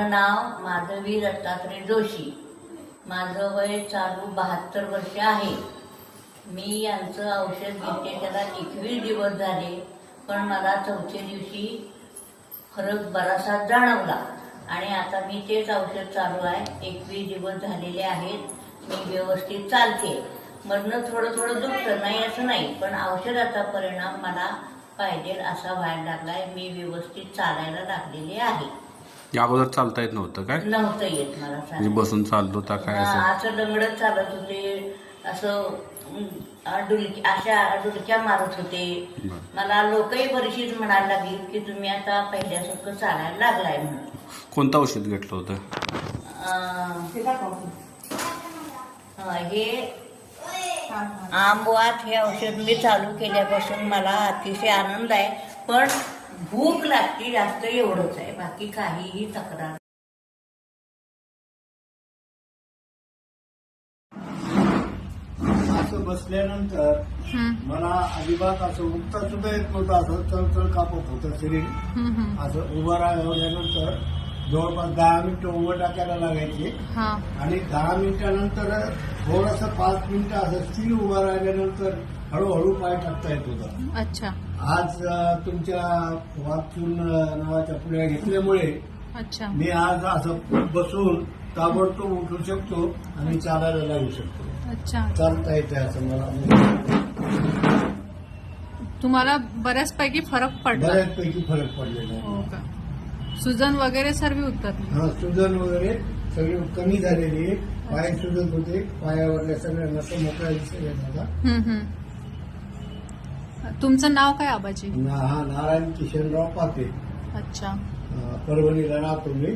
नाव माधवी दत्तात्रय जोशी. माझं वय चालू 72 वर्ष आहे. मी यांचं औषध घेते त्याला 21 दिवस झाले, पण मला चौथ्या दिवशी फरक बराचसा जाणवला आणि आता मी तेच औषध चालू आहे. 21 दिवस झालेले आहेत. मी व्यवस्थित चालते. मधनं थोडं थोडं दुखतं, नाही असं नाही, पण औषधाचा परिणाम मला पाहिजे असा व्हायला लागलाय. मी व्यवस्थित चालायला लागलेले आहे. या अगोदर चालता येत नव्हतं काय? नव्हतं येत मला म्हणजे चालायला. बसून चालत होता काय? असं लंगडत चालत होते, असं अशा डुलक्या मारत होते. मला लोकही बरीचशीच म्हणायला लागली की तुम्ही आता पहिल्यासारखं चालायला लागलाय म्हणून. कोणतं औषध घेतलं होतं? हे आंबवात हे औषध मी चालू केल्यापासून मला अतिशय आनंद आहे, पण भूक लागते जास्त, एवढंच आहे. बाकी काहीही तक्रार. असं बसल्यानंतर मला अजिबात असं उठता सुद्धा येत नव्हतं. असं चळचळ कापत होतं शरीर. असं उभं राहिल्यानंतर जवळपास 10 मिनिटं उभं टाकायला लागायचे आणि 10 मिनिटानंतर थोडस 5 मिनिटं असं स्थिर उभं राहिल्यानंतर हळूहळू पाय टाकता येत होता. अच्छा. आज तुमच्या वाचून नावाच्या पुढ्या घेतल्यामुळे अच्छा, मी आज असं बसून ताबडतोब उठू शकतो आणि चालायला लागू शकतो. अच्छा. चालता येते असं मला तुम्हाला बऱ्याचपैकी फरक पडला? बऱ्याचपैकी फरक पडलेला हो आहे. का? सुजन वगैरे सर्व उतरली? हा, सुजन वगैरे सगळी कमी झालेली आहे. पाय सुजत होते, पायावरल्या सगळ्या नसं मोकळ्या दिसायला लागल्या. तुमचं नाव काय आबाजी? हा, नारायण किशनराव पाते. अच्छा. परभणीला राहतो मी.